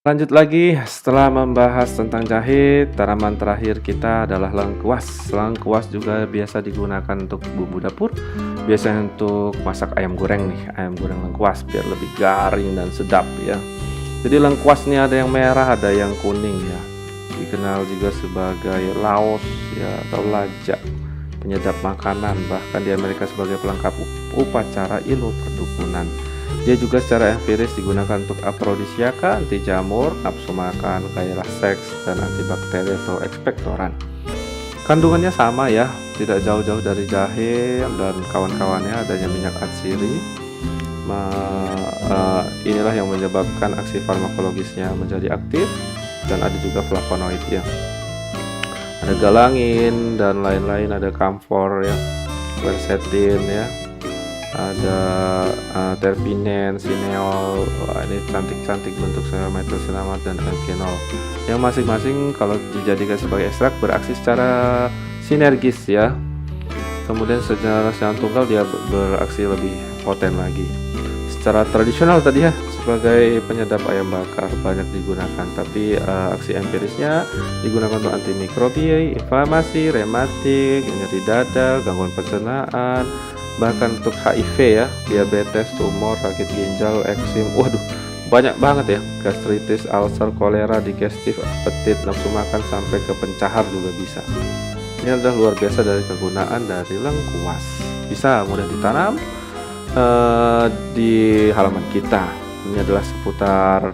Lanjut lagi, setelah membahas tentang jahe, tanaman terakhir kita adalah lengkuas. Lengkuas juga biasa digunakan untuk bumbu dapur, biasanya untuk masak ayam goreng nih, ayam goreng lengkuas biar lebih garing dan sedap ya. Jadi lengkuas nih ada yang merah, ada yang kuning ya. Dikenal juga sebagai laos ya atau lajak, penyedap makanan, bahkan di Amerika sebagai pelengkap upacara ilmu perdukunan. Dia juga secara empiris digunakan untuk afrodisiaka, anti jamur, nafsu makan, gairah seks, dan antibakteri atau ekspektoran. Kandungannya sama ya, tidak jauh-jauh dari jahe dan kawan-kawannya, adanya minyak atsiri. Inilah yang menyebabkan aksi farmakologisnya menjadi aktif, dan ada juga flavonoid ya. Ada galangin dan lain-lain, ada kamfor ya, quercetin ya, ada terpinen, sineol. Wah, ini cantik-cantik bentuk metylsinamid dan eugenol yang masing-masing kalau dijadikan sebagai ekstrak beraksi secara sinergis ya. Kemudian secara tunggal dia beraksi lebih poten lagi. Secara tradisional tadi ya, sebagai penyedap ayam bakar banyak digunakan, tapi aksi empirisnya digunakan untuk antimikrobi, inflamasi, rematik, nyeri dada, gangguan pencernaan, bahkan untuk HIV ya, diabetes, tumor, sakit ginjal, eksim, waduh banyak banget ya, gastritis, ulcer, kolera, digestif, apetit, nafsu makan, sampai ke pencahar juga bisa. Ini adalah luar biasa dari kegunaan dari lengkuas. Bisa mudah ditanam di halaman kita. Ini adalah seputar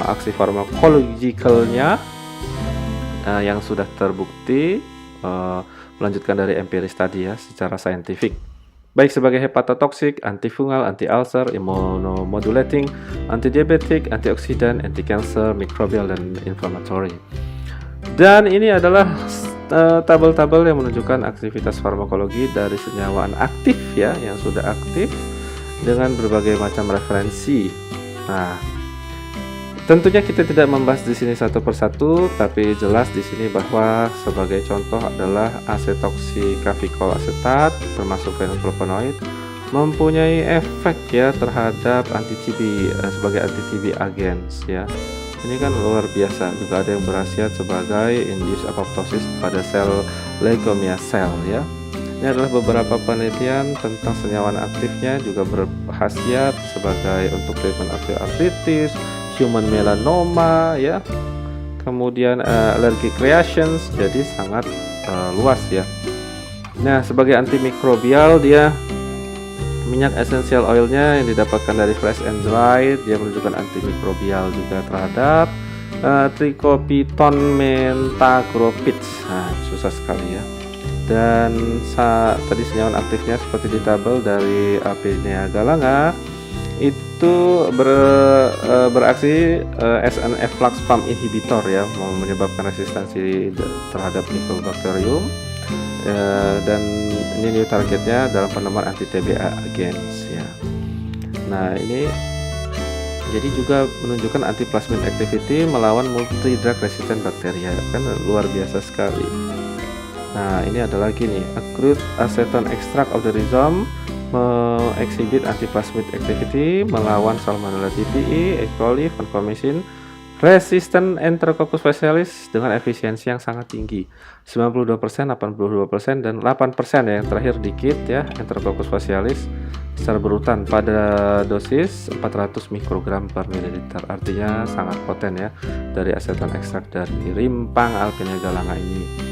aksi farmakologikalnya yang sudah terbukti, melanjutkan dari empiris tadi ya, secara saintifik. Baik sebagai hepatotoksik, antifungal, anti-ulcer, immunomodulating, antidiabetik, antioksidan, anti-cancer, mikrobial, dan inflammatory. Dan ini adalah tabel-tabel yang menunjukkan aktivitas farmakologi dari senyawa aktif ya, yang sudah aktif dengan berbagai macam referensi. Nah, tentunya kita tidak membahas di sini satu persatu, tapi jelas di sini bahwa sebagai contoh adalah asetoksikafikol asetat termasuk fenoflavonoid mempunyai efek ya terhadap anti-TB sebagai anti-TB agens ya. Ini kan luar biasa. Juga ada yang berkhasiat sebagai induce apoptosis pada sel leukemia sel ya. Ini adalah beberapa penelitian tentang senyawa aktifnya, juga berkhasiat sebagai untuk treatment osteoartritis, human melanoma ya, kemudian allergic reactions, jadi sangat luas ya. Nah, sebagai antimikrobial dia minyak essential oilnya yang didapatkan dari fresh and dried, dia menunjukkan antimikrobial juga terhadap Trichopiton mentagropits. Nah, susah sekali ya. Dan tadi senyawa aktifnya seperti di tabel dari Apinea galanga itu beraksi as an efflux pump inhibitor ya, menyebabkan resistensi terhadap Mycobacterium, dan ini new targetnya dalam penemuan anti-TB agens ya. Nah, ini jadi juga menunjukkan antiplasmid activity melawan multi drug resistant bakteria, kan luar biasa sekali. Nah, ini ada lagi nih, acute acetone extract of the rhizome exhibit antiplasmid activity melawan Salmonella typhi, E. coli, vancomycin resistant Enterococcus faecalis dengan efisiensi yang sangat tinggi, 92%, 82%, dan 8% ya, yang terakhir dikit ya, Enterococcus faecalis secara berurutan pada dosis 400 mikrogram per mililiter, artinya sangat poten ya dari acetone extract dari rimpang Apinea galanga ini.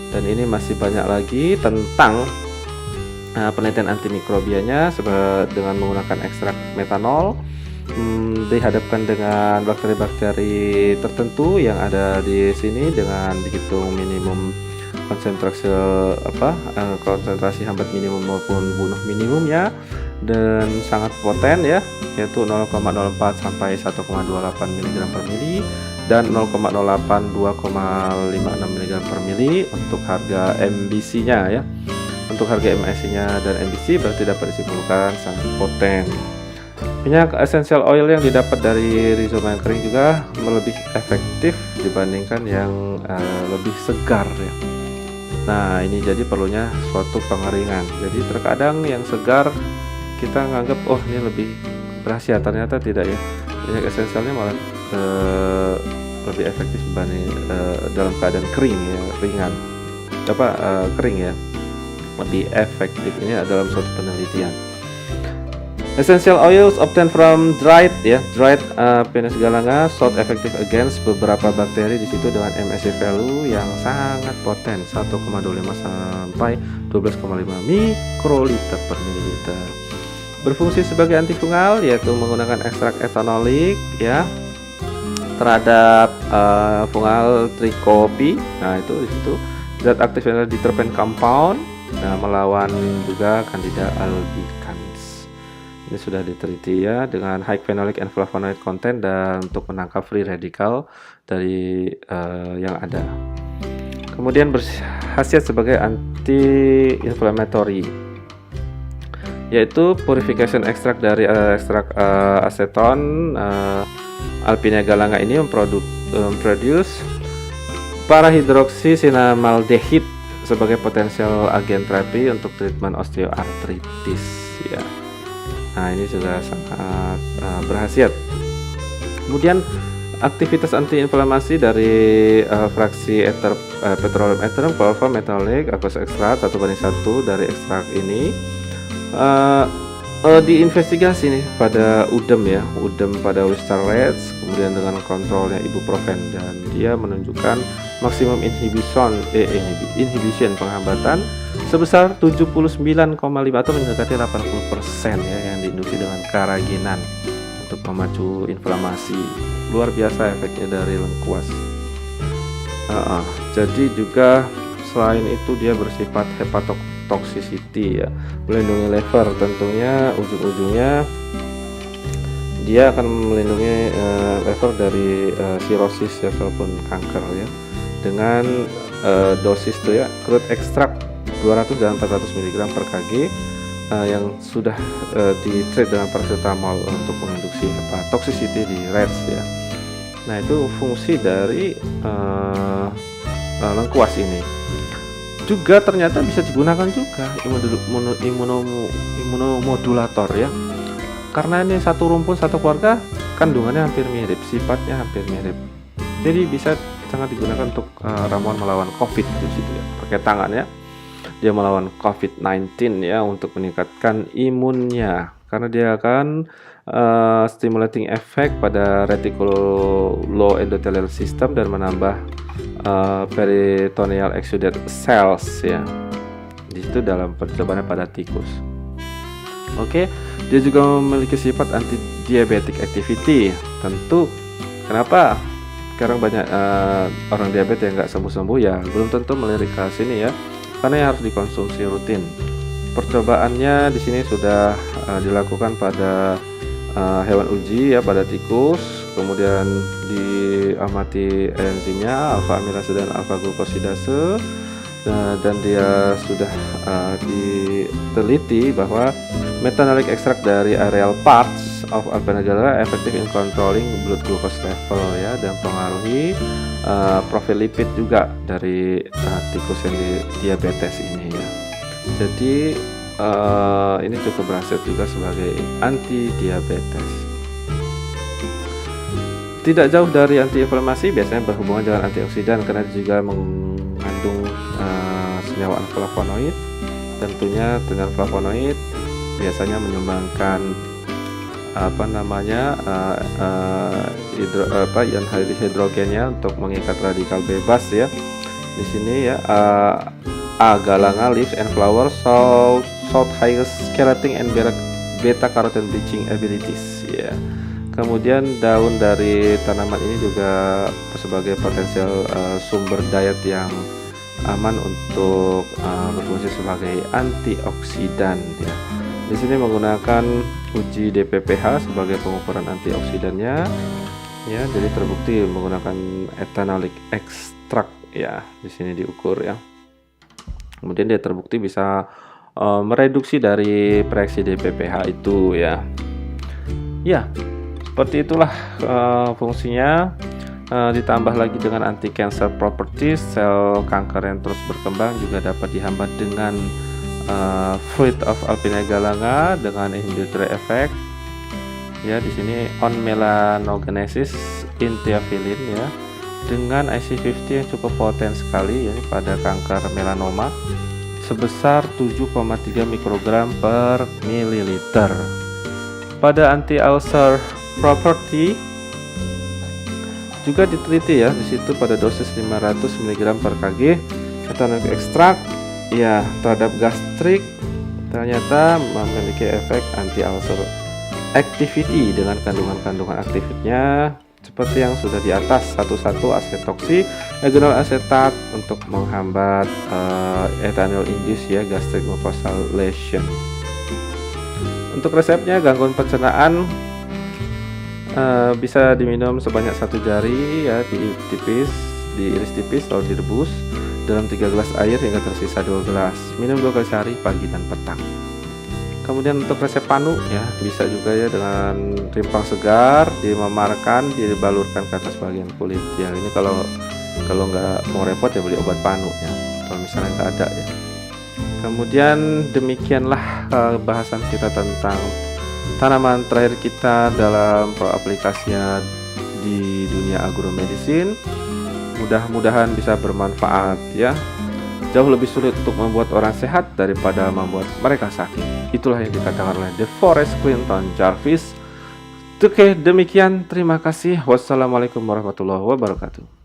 Dan ini masih banyak lagi tentang penelitian antimikrobianya dengan menggunakan ekstrak metanol, dihadapkan dengan bakteri-bakteri tertentu yang ada di sini dengan dihitung minimum konsentrasi hambat minimum maupun bunuh minimum ya, dan sangat poten ya, yaitu 0,04 sampai 1,28 mg per mili dan 0,08 2,56 mg per mili untuk harga MBC-nya ya. Untuk harga MSC-nya dan MBC berarti dapat disimpulkan sangat poten. Minyak essential oil yang didapat dari rhizoma yang kering juga lebih efektif dibandingkan yang lebih segar ya. Nah, ini jadi perlunya suatu pengeringan. Jadi terkadang yang segar kita nganggap oh ini lebih berhasil, ternyata tidak ya. Minyak esensialnya malah eh, lebih efektif dibanding dalam keadaan kering ya, ringan kering ya, lebih efektif. Ini dalam suatu penelitian. Essential oils obtained from dried Pinus galanga sought effective against beberapa bakteri di situ dengan MSC value yang sangat poten 1,25 sampai 12,5 mikroliter per mililiter. Berfungsi sebagai antifungal yaitu menggunakan ekstrak etanolik ya terhadap fungal trichopi. Nah, itu di situ zat aktif adalah diterpen compound. Nah, melawan juga Candida albicans. Ini sudah diteliti ya dengan high phenolic and flavonoid content dan untuk menangkap free radical dari yang ada. Kemudian berkhasiat sebagai anti-inflammatory, yaitu purification extract dari ekstrak aseton Alpinia galanga ini memproduce parahidroksisinamaldehid sebagai potensial agen terapi untuk treatment osteoartritis ya. Nah, ini juga sangat berkhasiat. Kemudian aktivitas antiinflamasi dari fraksi petroleum ether, chloroform, metalik, aqueous extract 1:1 dari ekstrak ini diinvestigasi nih pada udem pada Western Rats, kemudian dengan kontrolnya ibuprofen, dan dia menunjukkan maksimum inhibition penghambatan sebesar 79,5 atau mendekati 80% ya, yang diinduksi dengan karaginan untuk memacu inflamasi. Luar biasa efeknya dari lengkuas. Jadi juga selain itu dia bersifat hepatotoxicity ya, melindungi liver. Tentunya ujung-ujungnya dia akan melindungi liver dari sirosis ya, ataupun kanker ya, dengan dosis tuh ya crude extract 200 dan 400 mg per kg yang sudah di-treat dengan paracetamol untuk menginduksi hepatotoxicity di rats ya. Nah, itu fungsi dari lengkuas ini. Juga ternyata bisa digunakan juga imunomodulator ya, karena ini satu rumpun satu keluarga, kandungannya hampir mirip, sifatnya hampir mirip, jadi bisa sangat digunakan untuk ramuan melawan COVID di situ ya. Pakai tangan ya, dia melawan COVID-19 ya, untuk meningkatkan imunnya karena dia akan stimulating effect pada reticuloendothelial system dan menambah peritoneal exudate cells ya. Di situ dalam percobaannya pada tikus. Oke, dia juga memiliki sifat anti-diabetic activity. Tentu kenapa sekarang banyak orang diabetes yang nggak sembuh-sembuh ya, belum tentu melirik ke sini ya, karena harus dikonsumsi rutin. Percobaannya di sini sudah dilakukan pada hewan uji ya, pada tikus, kemudian diamati enzimnya alfa amilase dan alfa glukosidase, dan dia sudah diteliti bahwa methanolic extract dari aerial parts of Alpinia galanga effective in controlling blood glucose level ya, dan pengaruhi profil lipid juga dari tikus yang diabetes ini ya. Jadi ini cukup berhasil juga sebagai anti diabetes. Tidak jauh dari antiinflamasi, biasanya berhubungan dengan antioksidan karena juga mengandung senyawa flavonoid. Tentunya dengan flavonoid biasanya menyumbangkan hidrogennya untuk mengikat radikal bebas ya. Di sini ya A. galanga leaves and flowers sought higher skeleton and beta carotene bleaching abilities ya. Kemudian daun dari tanaman ini juga sebagai potensial sumber diet yang aman untuk berfungsi sebagai antioksidan ya. Di sini menggunakan uji DPPH sebagai pengukuran antioksidannya ya, jadi terbukti menggunakan ethanolic extract ya, di sini diukur ya. Kemudian dia terbukti bisa mereduksi dari preaksi DPPH itu ya. Ya, seperti itulah fungsinya. Ditambah lagi dengan anti-cancer properties, sel kanker yang terus berkembang juga dapat dihambat dengan fruit of Alpinia galanga dengan inhibitory effect ya. Di sini on melanogenesis intiafilin ya, dengan IC50 yang cukup poten sekali ya pada kanker melanoma sebesar 7,3 mikrogram per mililiter. Pada anti-ulcer property juga diteliti ya, di situ pada dosis 500 mg per kg ethanoic ekstrak ya terhadap gastrik ternyata memiliki efek anti-ulcer activity dengan kandungan-kandungan aktifnya seperti yang sudah di atas, 1,1 asetoksi eugenol asetat untuk menghambat ethanol induced ya gastric mucosal lesion. Untuk resepnya, gangguan pencernaan bisa diminum sebanyak 1 jari ya, diiris tipis lalu direbus dalam 3 gelas air hingga tersisa 2 gelas. Minum 2 kali sehari, pagi dan petang. Kemudian untuk resep panu ya, bisa juga ya dengan rimpang segar dimemarkan, dibalurkan ke atas bagian kulit ya. Ini kalau nggak mau repot ya beli obat panu ya, kalau misalnya nggak ada ya. Kemudian demikianlah bahasan kita tentang tanaman terakhir kita dalam aplikasinya di dunia agromedicine. Mudah-mudahan bisa bermanfaat ya. Jauh lebih sulit untuk membuat orang sehat daripada membuat mereka sakit. Itulah yang dikatakan oleh DeForest Clinton Jarvis. Oke, demikian. Terima kasih. Wassalamualaikum warahmatullahi wabarakatuh.